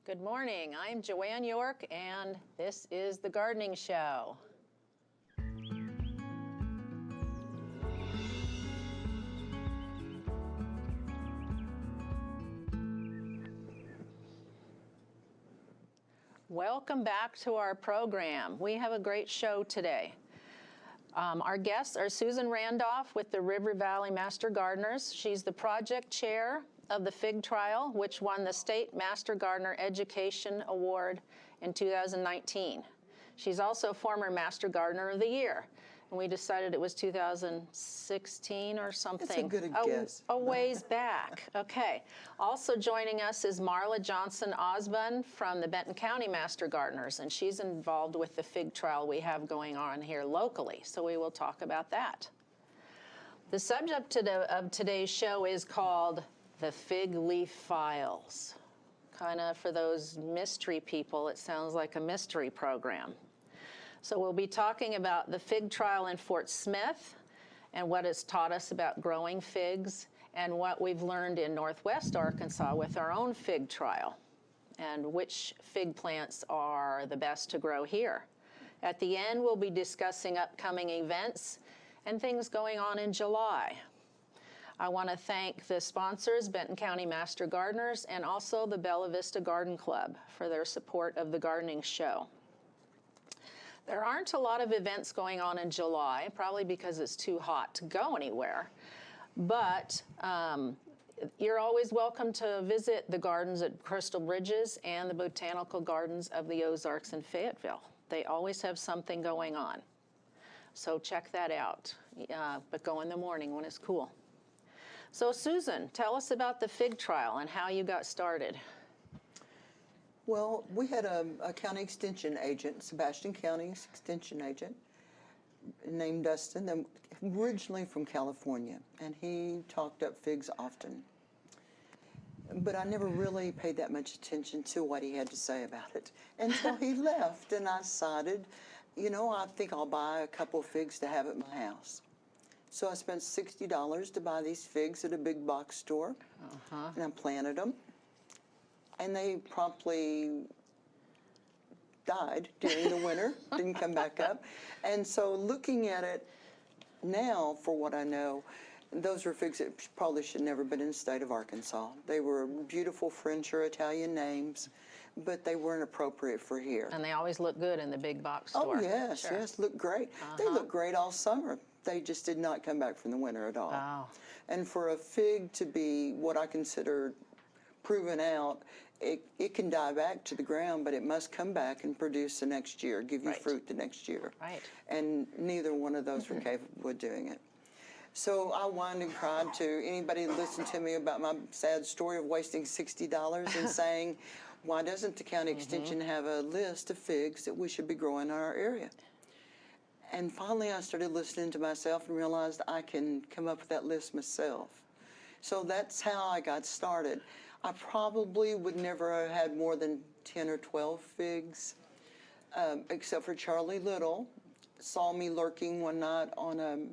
Good morning. I'm Joanne York, and this is The Gardening Show. Welcome back to our program. We have a great show today. Our guests are Susan Randolph with the River Valley Master Gardeners. She's the project chair of the Fig Trial, which won the State Master Gardener Education Award in 2019. She's also former Master Gardener of the Year. And we decided it was 2016 or something. That's a good guess. A ways back. Okay. Also joining us is Marla Johnson Osborne from the Benton County Master Gardeners, and she's involved with the Fig Trial we have going on here locally. So we will talk about that. The subject of today's show is called The Fig Leaf Files. Kind of for those mystery people, it sounds like a mystery program. So we'll be talking about the Fig Trial in Fort Smith and what it's taught us about growing figs and what we've learned in Northwest Arkansas with our own Fig Trial and which fig plants are the best to grow here. At the end, we'll be discussing upcoming events and things going on in July. I want to thank the sponsors, Benton County Master Gardeners, and also the Bella Vista Garden Club for their support of the gardening show. There aren't a lot of events going on in July, probably because it's too hot to go anywhere. But you're always welcome to visit the gardens at Crystal Bridges and the Botanical Gardens of the Ozarks in Fayetteville. They always have something going on. So check that out, but go in the morning when it's cool. So Susan, tell us about the Fig Trial and how you got started. Well, we had a county extension agent, Sebastian County's extension agent, named Dustin, originally from California, and he talked up figs often. But I never really paid that much attention to what he had to say about it until he left, and I decided, I think I'll buy a couple figs to have at my house. So I spent $60 to buy these figs at a big box store, and I planted them. And they promptly died during the winter, didn't come back up. And so looking at it now, for what I know, those were figs that probably should never been in the state of Arkansas. They were beautiful French or Italian names, but they weren't appropriate for here. And they always look good in the big box store. Oh, yes, Sure. yes, look great. They look great all summer. They just did not come back from the winter at all. Oh. And for a fig to be what I consider proven out, it can die back to the ground, but it must come back and produce the next year, give you fruit the next year. Right. And neither one of those were capable of doing it. So I whined and cried to anybody who listened to me about my sad story of wasting $60 and saying, why doesn't the county extension have a list of figs that we should be growing in our area? And finally I started listening to myself and realized I can come up with that list myself. So that's how I got started. I probably would never have had more than 10 or 12 figs, except for Charlie Little, saw me lurking one night on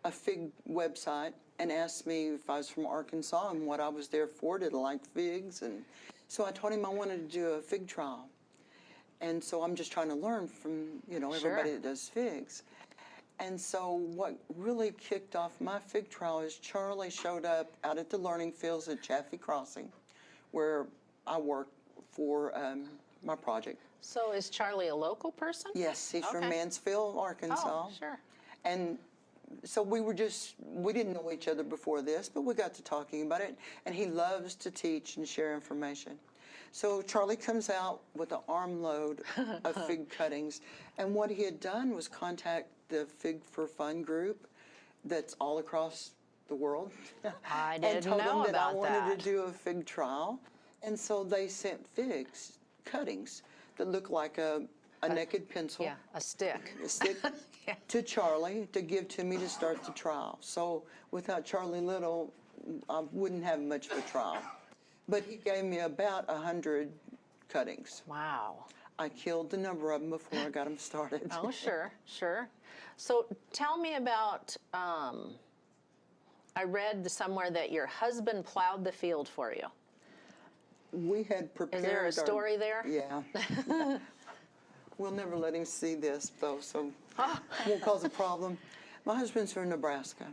a fig website and asked me if I was from Arkansas and what I was there for, did I like figs? And so I told him I wanted to do a fig trial. And so I'm just trying to learn from, everybody that does figs. And so what really kicked off my fig trial is Charlie showed up out at the learning fields at Chaffee Crossing, where I work for my project. So is Charlie a local person? Yes, he's from Mansfield, Arkansas. Oh, sure. And so we didn't know each other before this, but we got to talking about it, and he loves to teach and share information. So Charlie comes out with an armload of fig cuttings, and what he had done was contact the Fig for Fun group that's all across the world. I didn't know about that. And told them that I wanted to do a fig trial, and so they sent figs, cuttings, that look like a naked pencil. Yeah, a stick. A stick to Charlie to give to me to start the trial. So without Charlie Little, I wouldn't have much of a trial. But he gave me about 100 cuttings. Wow. I killed the number of them before I got them started. Oh, sure, sure. So tell me about, I read somewhere that your husband plowed the field for you. we had prepared. Is there a story there? Yeah. We'll never let him see this, though, so won't cause a problem. My husband's from Nebraska.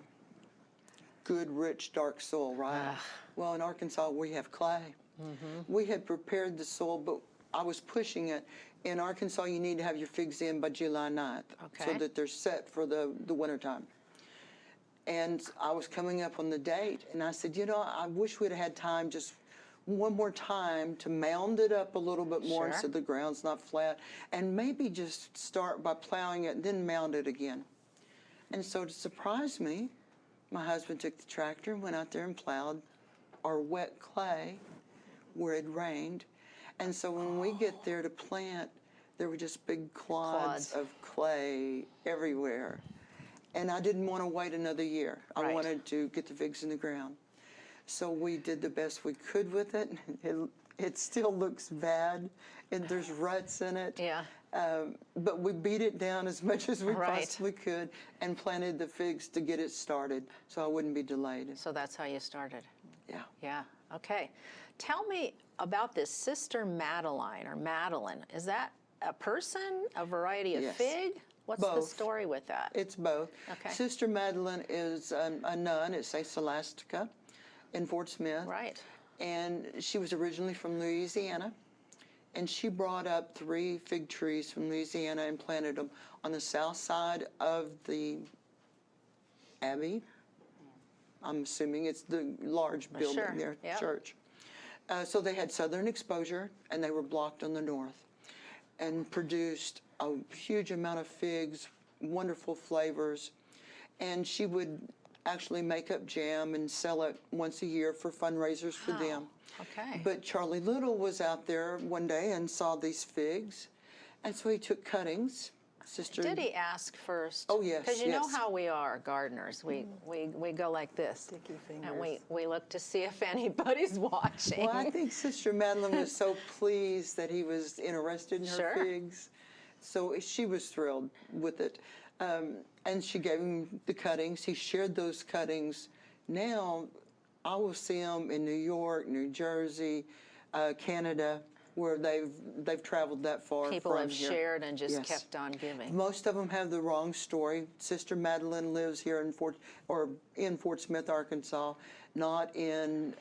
Good, rich, dark soil, right? Well, in Arkansas, we have clay. We had prepared the soil, but I was pushing it. In Arkansas, you need to have your figs in by July 9th so Okay. that they're set for the wintertime. And I was coming up on the date, and I said, you know, I wish we'd have had time, just one more time, to mound it up a little bit more Sure. so the ground's not flat, and maybe just start by plowing it, then mound it again. And so to surprise me, my husband took the tractor and went out there and plowed our wet clay where it rained. And so when we get there to plant, there were just big clods of clay everywhere. And I didn't want to wait another year. I Right. wanted to get the figs in the ground. So we did the best we could with it. It still looks bad, and there's ruts in it. Yeah. But we beat it down as much as we Right. possibly could and planted the figs to get it started so I wouldn't be delayed. So that's how you started. Yeah. Yeah. Okay. Tell me about this Sister Madeline or Madeline. Is that a person, a variety of Yes. fig? What's the Both. story with that? It's both. Okay. Sister Madeline is a nun at St. Scholastica in Fort Smith. Right. And she was originally from Louisiana. And she brought up 3 fig trees from Louisiana and planted them on the south side of the Abbey. I'm assuming it's the large building Sure, there, yep. church. So they had southern exposure, and they were blocked on the north, and produced a huge amount of figs, wonderful flavors. And she would actually make up jam and sell it once a year for fundraisers for them. Okay. But Charlie Little was out there one day and saw these figs, and so he took cuttings. Sister, Did he ask first? Oh, yes, Because you know yes. how we are gardeners. We go like this. Sticky And we fingers. look to see if anybody's watching. Well, I think Sister Madeline was so pleased that he was interested in her Sure. figs, so she was thrilled with it. And she gave him the cuttings. He shared those cuttings. Now, I will see them in New York, New Jersey, Canada, where they've traveled that far People from have here. shared and just Yes. kept on giving. Most of them have the wrong story. Sister Madeline lives here in Fort Smith, Arkansas, not in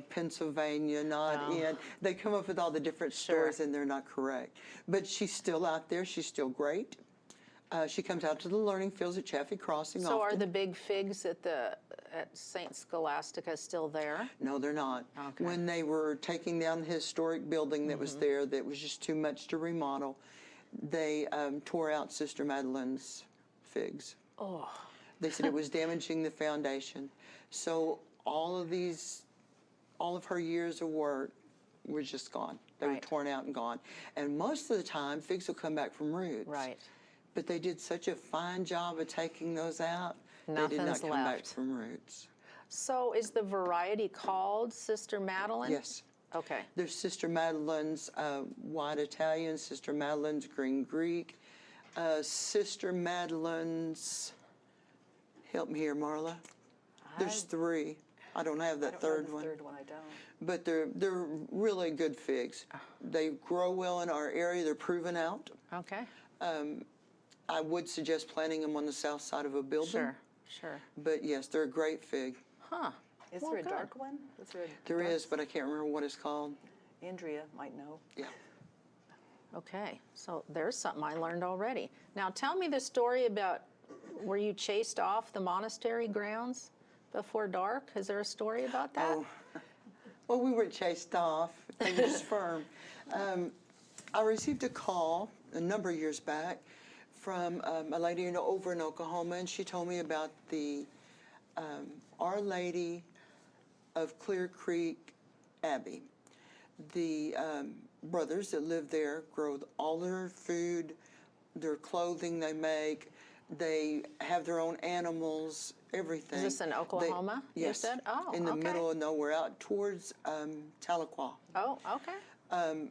Pennsylvania, not in. They come up with all the different stories, and they're not correct. But she's still out there. She's still great. She comes out to the learning fields at Chaffee Crossing So often. are the big figs at St. Scholastica still there? No, they're not. Okay. When they were taking down the historic building that was there, that was just too much to remodel, they tore out Sister Madeline's figs. Oh. They said it was damaging the foundation. So all of her years of work were just gone. They were Right. torn out and gone. And most of the time, figs will come back from roots. Right. But they did such a fine job of taking those out, they did not Nothing's come back left. from roots. So is the variety called Sister Madeline? Yes. Okay. There's Sister Madeline's White Italian, Sister Madeline's Green Greek, Sister Madeline's, help me here, Marla. There's 3. I don't have that third one. The third one I don't. But they're really good figs. They grow well in our area. They're proven out. Okay. I would suggest planting them on the south side of a building. Sure. Sure. But yes, they're a great fig. Huh. Is Well, there a good. dark one? Is there a There dark- is, but I can't remember what it's called. Andrea might know. Yeah. Okay. So there's something I learned already. Now tell me the story about were you chased off the monastery grounds before dark? Is there a story about that? Oh, well, we were chased off. It was firm. I received a call a number of years back from a lady over in Oklahoma, and she told me about the Our Lady of Clear Creek Abbey. The brothers that live there grow all their food, their clothing they make. They have their own animals, everything. Is this in Oklahoma, you Yes. said? Oh, in the okay. middle of nowhere, out towards Tahlequah. Oh, okay.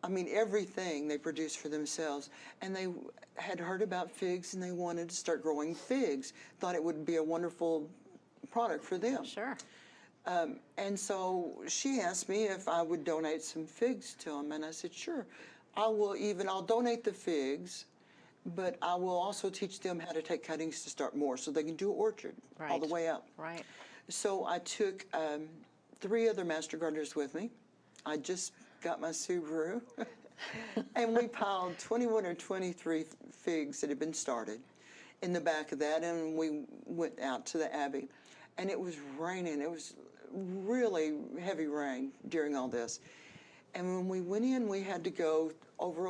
I mean, everything they produce for themselves. And they had heard about figs, and they wanted to start growing figs. Thought it would be a wonderful product for them. Sure. And so she asked me if I would donate some figs to them, and I said, sure. I'll donate the figs, but I will also teach them how to take cuttings to start more so they can do orchard all the Right. way up. Right. So I took 3 other Master Gardeners with me. I just got my Subaru, and we piled 21 or 23 figs that had been started in the back of that, and we went out to the Abbey. And it was raining. It was really heavy rain during all this. And when we went in, we had to go over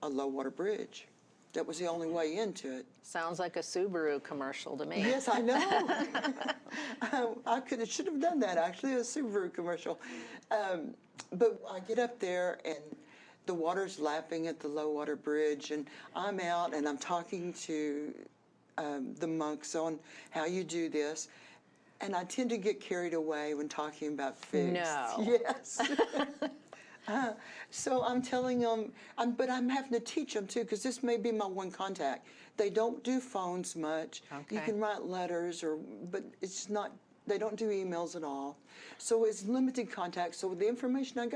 a low water bridge. That was the only way into it. Sounds like a Subaru commercial to me. Yes, I know. Should have done that actually, a Subaru commercial. But I get up there and the water's lapping at the low water bridge, and I'm out and I'm talking to the monks on how you do this. And I tend to get carried away when talking about figs. No. Yes. So I'm telling them, but I'm having to teach them too, because this may be my one contact. They don't do phones much. You Okay. can write letters, but it's not. They don't do emails at all. So it's limited contact. So the information I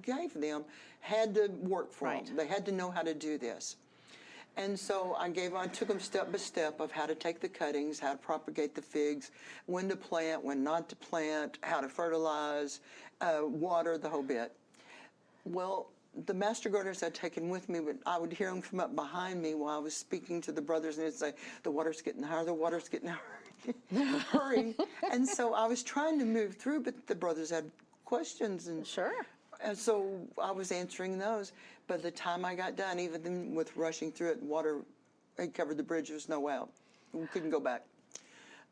gave them had to work for Right. them. They had to know how to do this. And so I took them step by step of how to take the cuttings, how to propagate the figs, when to plant, when not to plant, how to fertilize, water, the whole bit. Well, the Master Gardeners I'd taken with me, I would hear them come up behind me while I was speaking to the brothers, and they'd say, the water's getting higher, the water's getting higher, hurry. And so I was trying to move through, but the brothers had questions. Sure. And so I was answering those. By the time I got done, even then with rushing through it, water had covered the bridge. There was no way out. We couldn't go back.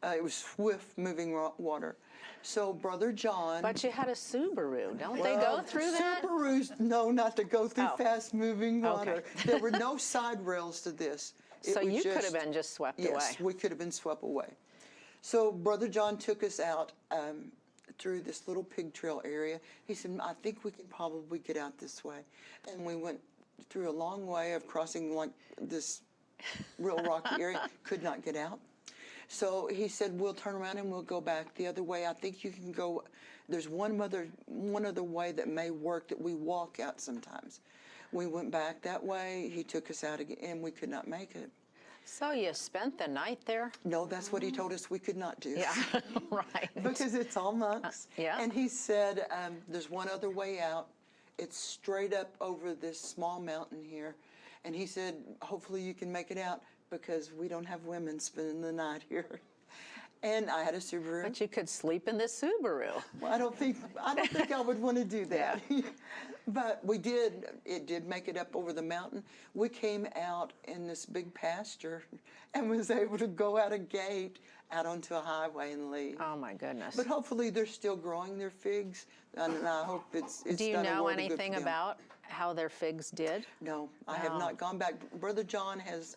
It was swift moving water. So Brother John. But you had a Subaru. Don't they go through that? Subarus, no, not to go through Oh. fast moving water. Okay. There were no side rails to this. It So was you could have been just swept away. Yes, we could have been swept away. So Brother John took us out through this little pig trail area. He said, I think we can probably get out this way. And we went through a long way of crossing like this real rocky area, could not get out. So he said, we'll turn around and we'll go back the other way. I think you can go, there's one other way that may work that we walk out sometimes. We went back that way. He took us out again, and we could not make it. So you spent the night there? No, that's what he told us we could not do. Yeah, right. Because it's all monks. Yeah. And he said, there's one other way out. It's straight up over this small mountain here. And he said, hopefully you can make it out, because we don't have women spending the night here. And I had a Subaru. But you could sleep in the Subaru. Well, I don't think I would want to do that. But it did make it up over the mountain. We came out in this big pasture and was able to go out a gate out onto a highway and leave. Oh my goodness. But hopefully they're still growing their figs, and I hope it's Do you done a know world of good anything for them. about how their figs did? No, I have not gone back. Brother John has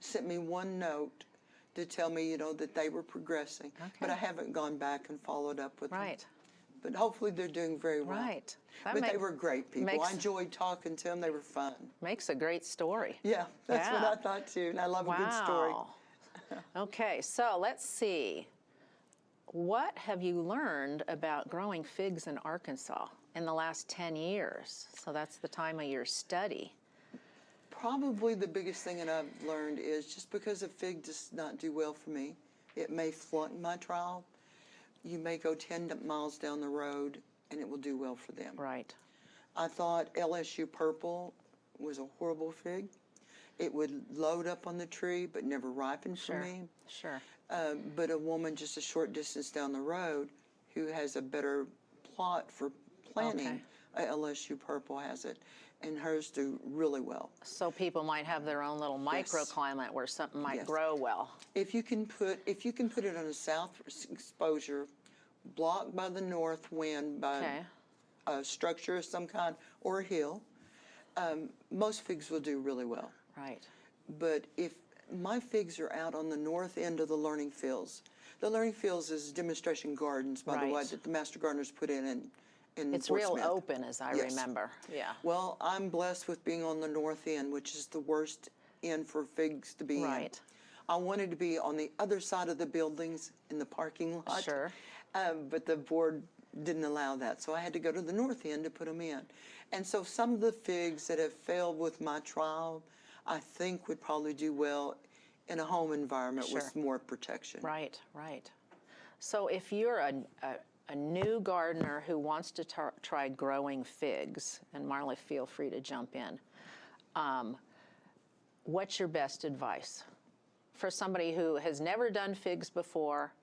sent me one note to tell me, that they were progressing. But I haven't gone back and followed up with them. Right. But hopefully they're doing very well. Right. But they were great people. makes- I enjoyed talking to them. They were fun. Makes a great story. Yeah, that's what Yeah. I thought too. And I love a good story. Wow. Okay, so let's see. What have you learned about growing figs in Arkansas in the last 10 years? So that's the time of your study. Probably the biggest thing that I've learned is just because a fig does not do well for me, it may flunk my trial. You may go 10 miles down the road and it will do well for them. Right. I thought LSU Purple was a horrible fig. It would load up on the tree but never ripen for me. Sure. But a woman just a short distance down the road who has a better plot for planting, LSU Purple has it, and hers do really well. So people might have their own little microclimate where something might Yes. grow well. If you can put it on a south exposure, blocked by the north wind by Okay. a structure of some kind or a hill, most figs will do really well. Right. But if my figs are out on the north end of the learning fields is demonstration gardens, by the way, Right. that the Master Gardeners put in It's Fort real Smith. open, as I Yes. remember. Yeah. Well, I'm blessed with being on the north end, which is the worst end for figs to be in. Right. I wanted to be on the other side of the buildings in the parking lot. Sure. But the board didn't allow that, so I had to go to the north end to put them in. And so some of the figs that have failed with my trial, I think would probably do well in a home environment with Sure. more protection. Right, right. So if you're a new gardener who wants to try growing figs, and Marla, feel free to jump in, what's your best advice? For somebody who has never done figs before,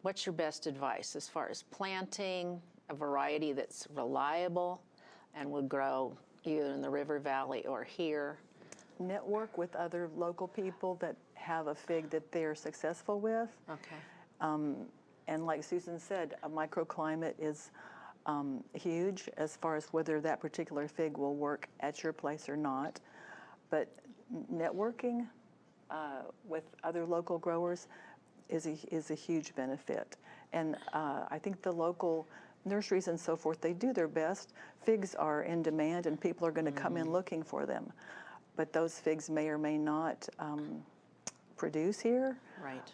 what's your best advice as far as planting a variety that's reliable and would grow either in the River Valley or here? Network with other local people that have a fig that they're successful with. Okay. And like Susan said, a microclimate is huge as far as whether that particular fig will work at your place or not. But networking with other local growers is a huge benefit. And I think the local nurseries and so forth, they do their best. Figs are in demand and people are going to come in looking for them. But those figs may or may not produce here. Right.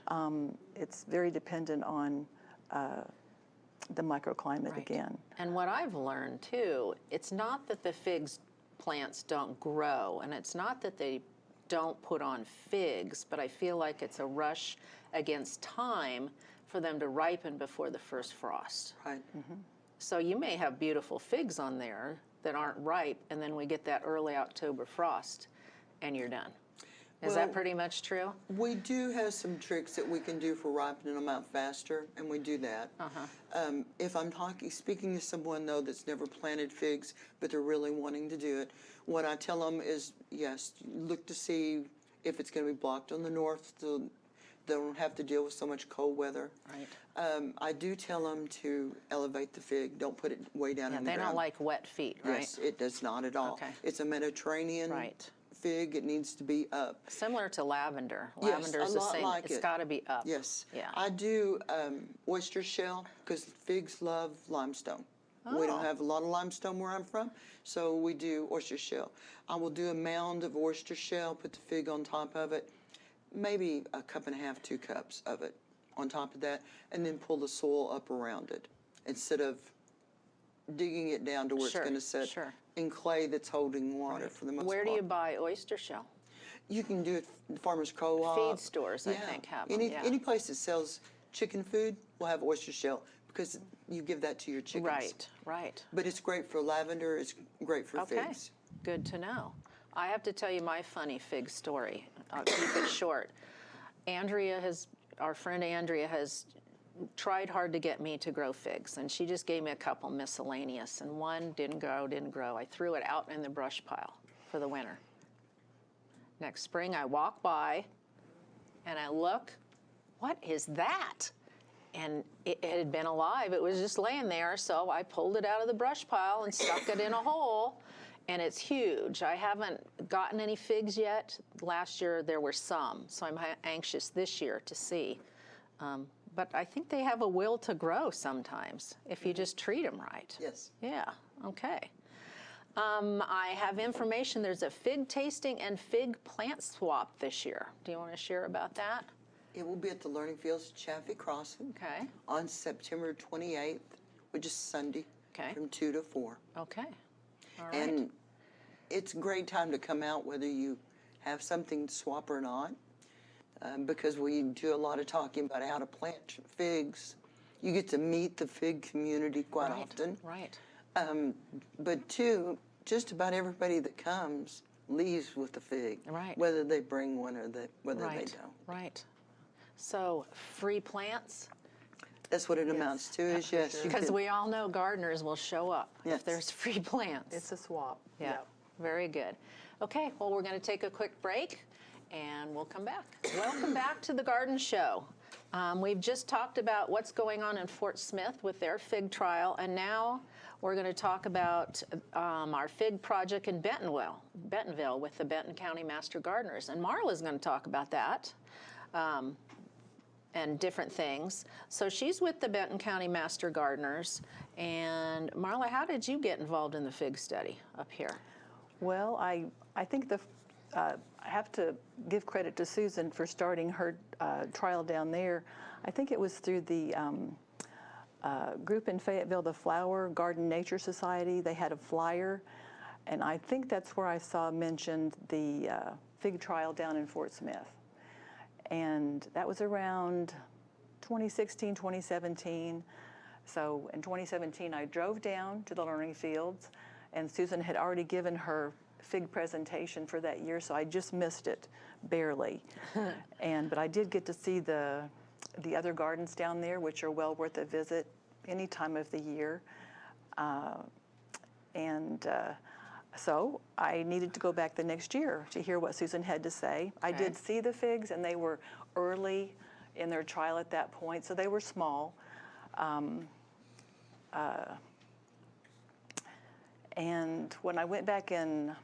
It's very dependent on the microclimate Right. again. And what I've learned too, it's not that the figs plants don't grow, and it's not that they don't put on figs, but I feel like it's a rush against time for them to ripen before the first frost. Right. So you may have beautiful figs on there that aren't ripe, and then we get that early October frost, and you're done. Is that Well, pretty much true? We do have some tricks that we can do for ripening them out faster, and we do that. If I'm speaking to someone though that's never planted figs, but they're really wanting to do it, what I tell them is, yes, look to see if it's going to be blocked on the north, so they don't have to deal with so much cold weather. Right. I do tell them to elevate the fig. Don't put it way down Yeah, in the they ground. don't like wet feet, right? Yes, it does not at all. Okay. It's a Mediterranean Right. fig. It needs to be up. Similar to lavender. Yes, Lavender's a the lot same. like It's it. got to be up. Yes. Yeah. I do oyster shell because figs love limestone. We don't Oh. have a lot of limestone where I'm from, so we do oyster shell. I will do a mound of oyster shell, put the fig on top of it, maybe a cup and a half, 2 cups of it on top of that, and then pull the soil up around it instead of digging it down to where Sure, it's going to sit sure. in clay that's holding water for the most Where part. do you buy oyster shell? You can do it at Farmers Co-op. Feed stores, I think, have 'em, yeah. Any place that sells chicken food will have oyster shell because you give that to your chickens. Right, right. But it's great for lavender. It's great for Okay, figs. good to know. I have to tell you my funny fig story. I'll keep it short. Our friend Andrea has tried hard to get me to grow figs, and she just gave me a couple miscellaneous, and one didn't grow. I threw it out in the brush pile for the winter. Next spring, I walk by, and I look, what is that? And it had been alive. It was just laying there, so I pulled it out of the brush pile and stuck it in a hole, and it's huge. I haven't gotten any figs yet. Last year there were some, so I'm anxious this year to see. But I think they have a will to grow sometimes if you just treat them right. Yes. Yeah, okay. I have information, there's a fig tasting and fig plant swap this year. Do you want to share about that? It will be at the Learning Fields Chaffee Crossing Okay, on September 28th, which is Sunday, Okay. from 2 to 4. okay. All right. And it's a great time to come out whether you have something to swap or not, because we do a lot of talking about how to plant figs. You get to meet the fig community quite often. Right. But two, just about everybody that comes leaves with a fig, Right. whether they bring one or whether they Right. don't. Right. So free plants, That's what it amounts to. Is yes, you because can- we all know gardeners will show up Yes. if there's free plants. It's a swap. Yeah. Yep. Very good. Okay. Well, we're going to take a quick break, and we'll come back. Welcome back to the Garden Show. We've just talked about what's going on in Fort Smith with their fig trial, and now we're going to talk about our fig project in Bentonville with the Benton County Master Gardeners. And Marla's going to talk about that and different things. So she's with the Benton County Master Gardeners. And Marla, how did you get involved in the fig study up here? Well, I think I have to give credit to Susan for starting her trial down there. I think it was through the group in Fayetteville, the Flower Garden Nature Society. They had a flyer, and I think that's where I saw mentioned the fig trial down in Fort Smith. And that was around 2016, 2017. So in 2017, I drove down to the learning fields, and Susan had already given her fig presentation for that year, so I just missed it, barely. But I did get to see the other gardens down there, which are well worth a visit any time of the year. So I needed to go back the next year to hear what Susan had to say. I did see the figs, and they were early in their trial at that point, so they were small. And when I went back in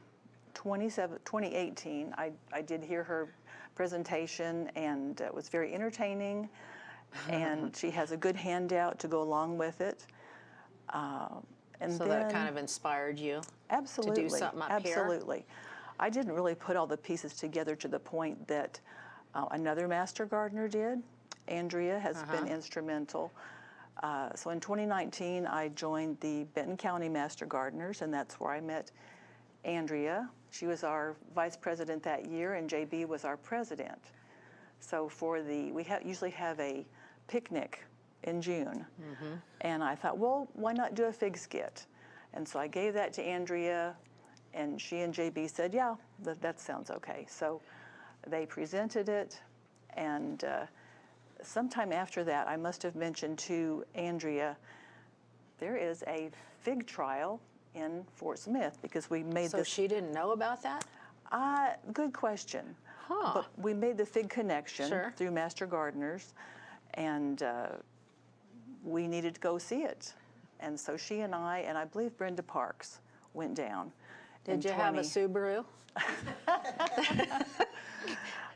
2018, I did hear her presentation, and it was very entertaining, and she has a good handout to go along with it. And So then, that kind of inspired you absolutely, to do something up here? absolutely. I didn't really put all the pieces together to the point that another master gardener did. Andrea has been instrumental. So in 2019, I joined the Benton County Master Gardeners, and that's where I met Andrea. She was our vice president that year, and JB was our president. So we usually have a picnic in June, and I thought, well, why not do a fig skit? And so I gave that to Andrea, and she and JB said, yeah, that sounds okay. So they presented it, and sometime after that, I must have mentioned to Andrea, there is a fig trial in Fort Smith, because we made So this. she didn't know about that? Good question. Huh. But we made the fig connection Sure. through Master Gardeners, and we needed to go see it. And so she and I believe Brenda Parks went down. Did you have a Subaru?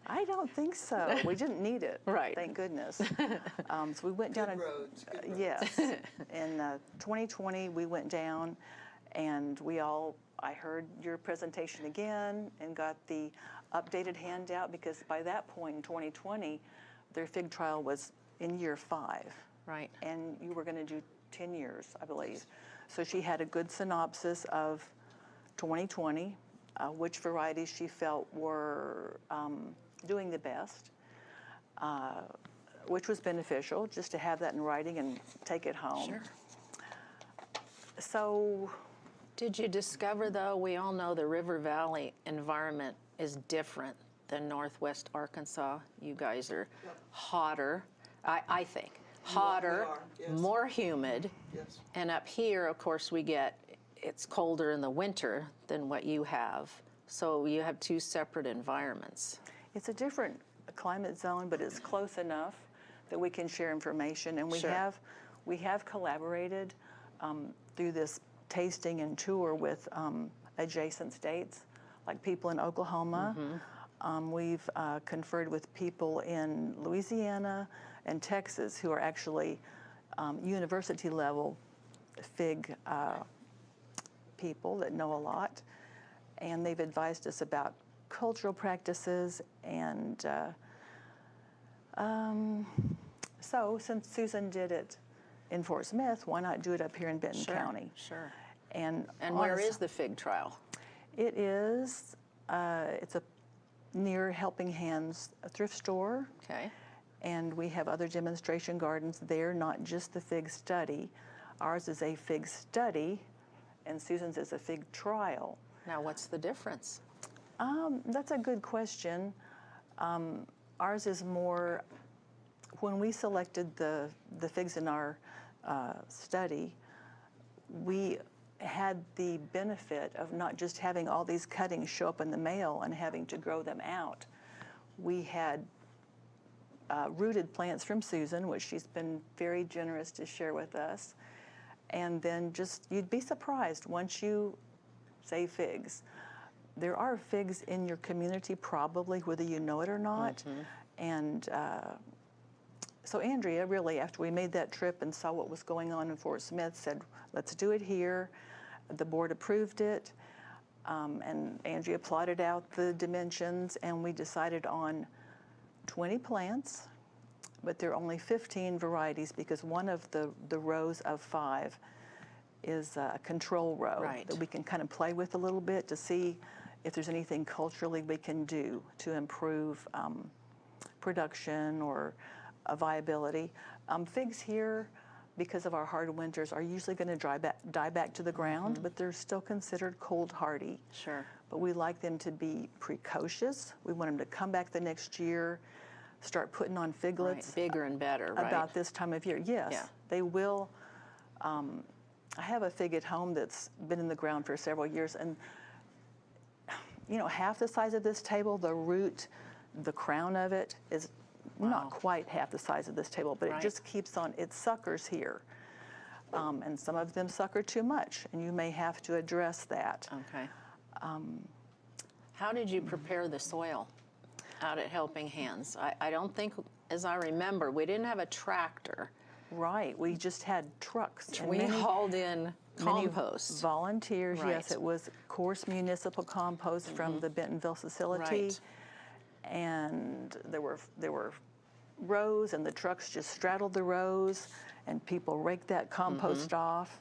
I don't think so. We didn't need it. Right. Thank goodness. So we went down. Good roads, good roads. Yes. In 2020, we went down, and I heard your presentation again and got the updated handout, because by that point in 2020, their fig trial was in year 5. Right. And you were going to do 10 years, I believe. So she had a good synopsis of 2020, which varieties she felt were doing the best, which was beneficial, just to have that in writing and take it home. Sure. So, Did you discover, though, we all know the River Valley environment is different than Northwest Arkansas. You guys are hotter, I think. Hotter, are, yes. more humid. Yes. And up here, of course, it's colder in the winter than what you have. So you have two separate environments. it's a different climate zone, but it's close enough that we can share information. And Sure. we have collaborated through this tasting and tour with adjacent states, like people in Oklahoma. We've conferred with people in Louisiana and Texas who are actually university level fig people that know a lot. And they've advised us about cultural practices. And so since Susan did it in Fort Smith, why not do it up here in Benton County? Sure. And Where is the fig trial? It is, it's near Helping Hands thrift store. Okay. And we have other demonstration gardens there, not just the fig study. Ours is a fig study, and Susan's is a fig trial. Now, what's the difference? That's a good question. Ours is more, when we selected the figs in our study, we had the benefit of not just having all these cuttings show up in the mail and having to grow them out. We had rooted plants from Susan, which she's been very generous to share with us. And then you'd be surprised once you say figs. There are figs in your community probably, whether you know it or not. And so Andrea, really, after we made that trip and saw what was going on in Fort Smith, said, let's do it here. The board approved it. And Andrea plotted out the dimensions, and we decided on 20 plants, but there are only 15 varieties because one of the rows of 5 is a control row Right. that we can kind of play with a little bit to see if there's anything culturally we can do to improve production or viability. Figs here, because of our hard winters, are usually going to die back to the ground, but they're still considered cold hardy. Sure. But we like them to be precocious. We want them to come back the next year, start putting on Right. figlets Bigger and better, right? about this time of year. Yes, Yeah. they will. I have a fig at home that's been in the ground for several years, and half the size of this table, the root, the crown of it is not quite half the size of this table, but Right. it just keeps on, it suckers here. And some of them sucker too much, and you may have to address that. Okay. How did you prepare the soil out at Helping Hands? I don't think, as I remember, we didn't have a tractor. Right, we just had trucks. And We many- hauled in many compost. volunteers, Right. yes, it was coarse municipal compost from the Bentonville facility. Right. And there were rows, and the trucks just straddled the rows, and people raked that compost off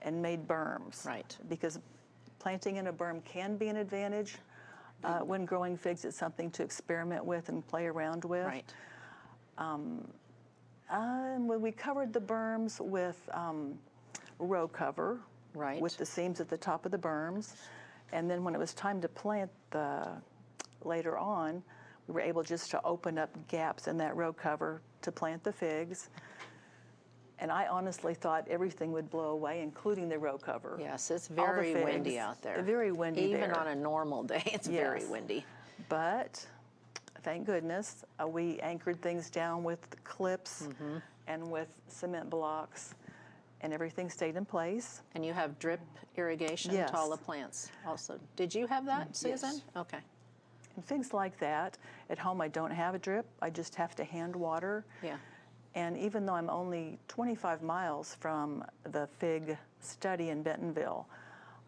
and made berms. Right. Because planting in a berm can be an advantage when growing figs. It's something to experiment with and play around with. Right. When we covered the berms with row cover, Right. with the seams at the top of the berms, and then when it was time to plant later on, we were able just to open up gaps in that row cover to plant the figs. And I honestly thought everything would blow away, including the row cover. Yes, it's All the very windy figs. out there. Very windy Even there. on a normal day, it's very Yes. windy. But thank goodness we anchored things down with clips and with cement blocks, and everything stayed in place. And you have drip irrigation Yes. to all the plants also. Did you have that, Susan? Yes. Okay. And things like that. At home, I don't have a drip. I just have to hand water. Yeah. And even though I'm only 25 miles from the fig study in Bentonville,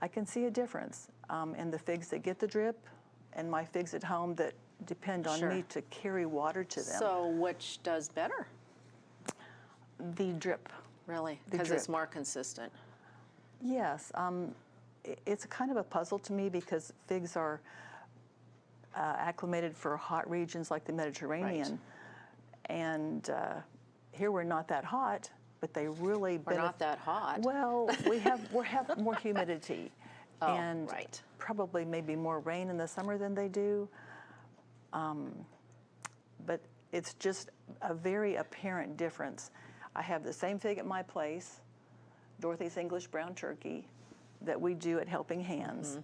I can see a difference in the figs that get the drip and my figs at home that depend on Sure. me to carry water to them. So which does better, The drip, really? The Because it's drip. more consistent. yes. It's kind of a puzzle to me because figs are acclimated for hot regions like the Mediterranean. And here we're not that hot, but they really We're not that hot. Well, we have more humidity, Oh, and right. probably maybe more rain in the summer than they do. But it's just a very apparent difference. I have the same fig at my place, Dorothy's English Brown Turkey, that we do at Helping Hands,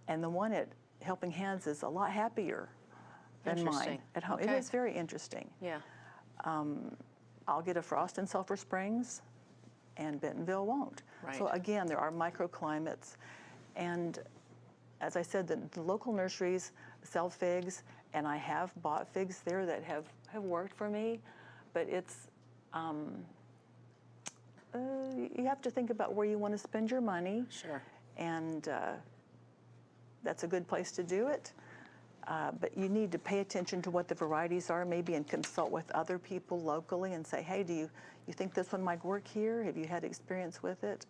and the one at Helping Hands is a lot happier than mine Interesting. at home. It Okay. is very interesting. Yeah. I'll get a frost in Sulphur Springs, and Bentonville won't. So Right. again, there are microclimates, and as I said, the local nurseries sell figs, and I have bought figs there that have worked for me, but it's you have to think about where you want to spend your money, Sure. and that's a good place to do it. But you need to pay attention to what the varieties are, maybe, and consult with other people locally and say, hey, do you think this one might work here? Have you had experience with it?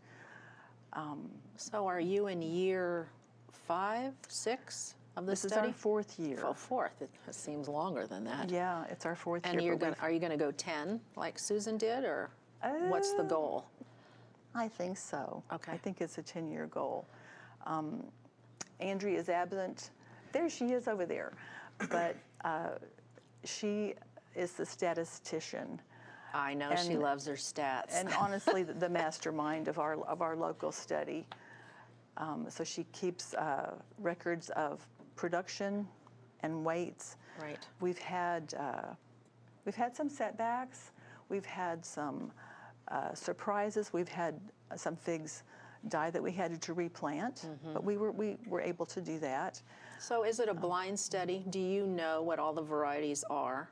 So are you in year 5, 6 of the This is study? our 4th year. Oh, 4th. It seems longer than that. Yeah, it's our 4th And year. you're but going are you going to go 10 like Susan did, or what's the goal? I think so. Okay. I think it's a 10-year goal. Andrea is absent. There she is over there. But she is the statistician. I know she And- loves her stats. And honestly, the mastermind of our local study. So she keeps records of production and weights. Right. We've had some setbacks. We've had some surprises. We've had some figs die that we had to replant, but we were able to do that. So is it a blind study? Do you know what all the varieties are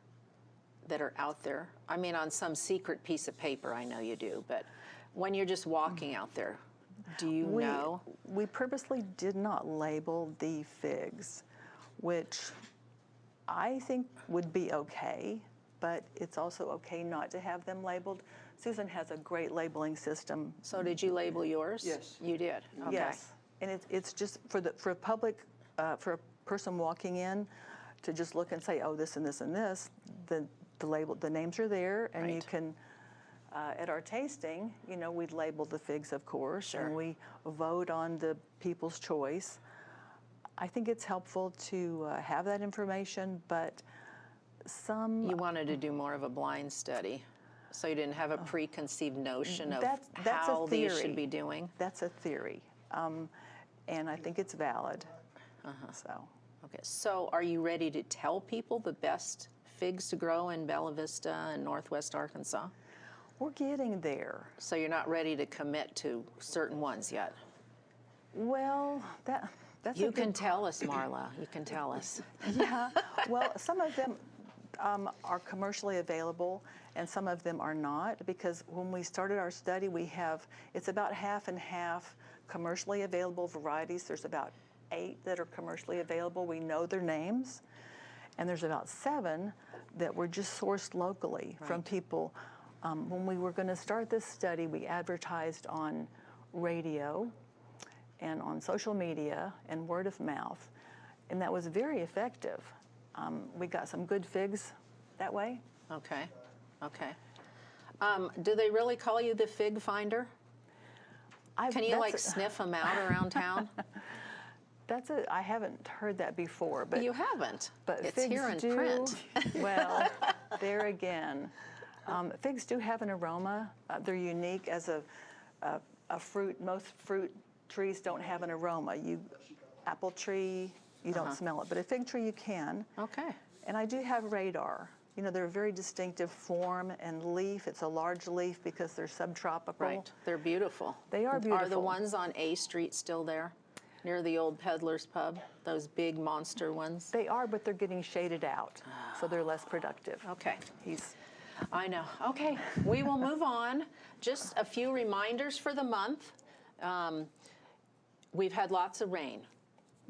that are out there? I mean, on some secret piece of paper, I know you do, but when you're just walking out there, Do you know? We purposely did not label the figs, which I think would be okay, but it's also okay not to have them labeled. Susan has a great labeling system. So did you label yours? Yes. You did? Okay. Yes, and it's just for public, for a person walking in to just look and say, oh, this and this and this, the names are there, and you Right. can, at our tasting, we'd label the figs, of course, Sure. and we vote on the people's choice. I think it's helpful to have that information, but some You wanted to do more of a blind study, so you didn't have a preconceived notion of That's a how these theory. should be doing? That's a theory, and I think it's valid. So. Okay, so are you ready to tell people the best figs to grow in Bella Vista and Northwest Arkansas? We're getting there. So you're not ready to commit to certain ones yet? Well, that's You a can good, tell us, Marla, you can tell us. yeah. Well, some of them are commercially available, and some of them are not, because when we started our study, it's about half and half commercially available varieties. There's about 8 that are commercially available. We know their names, and there's about 7 that were just sourced locally from Right. people. When we were going to start this study, we advertised on radio and on social media and word of mouth, and that was very effective. We got some good figs that way. Okay, okay. Do they really call you the fig finder? Can you like sniff them out around town? I haven't heard that before, but You haven't, but it's figs here in do, print. Well, there again, figs do have an aroma. They're unique as a fruit. Most fruit trees don't have an aroma. Apple tree, you don't smell it, but a fig tree you can. Okay. And I do have radar. They're a very distinctive form and leaf. It's a large leaf because they're subtropical. Right, they're beautiful. They are Are the beautiful. ones on A Street still there, near the old Peddler's Pub? Those big monster ones? They are, but they're getting shaded out, so they're less productive. Okay, He's I know. Okay, we will move on. Just a few reminders for the month. We've had lots of rain,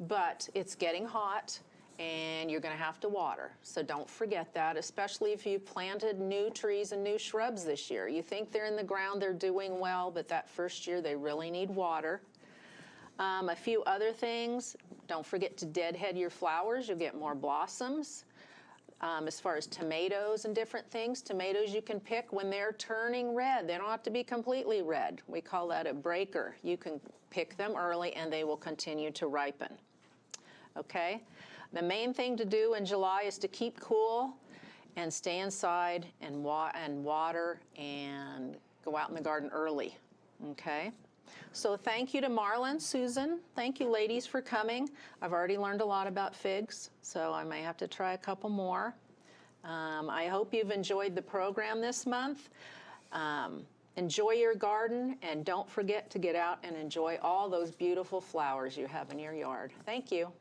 but it's getting hot, and you're going to have to water. So don't forget that, especially if you planted new trees and new shrubs this year. You think they're in the ground, they're doing well, but that first year they really need water. A few other things, don't forget to deadhead your flowers. You'll get more blossoms. As far as tomatoes and different things, tomatoes you can pick when they're turning red. They don't have to be completely red. We call that a breaker. You can pick them early and they will continue to ripen. Okay? The main thing to do in July is to keep cool and stay inside and water and go out in the garden early. Okay? So thank you to Marla and Susan. Thank you, ladies, for coming. I've already learned a lot about figs, so I may have to try a couple more. I hope you've enjoyed the program this month. Enjoy your garden, and don't forget to get out and enjoy all those beautiful flowers you have in your yard. Thank you.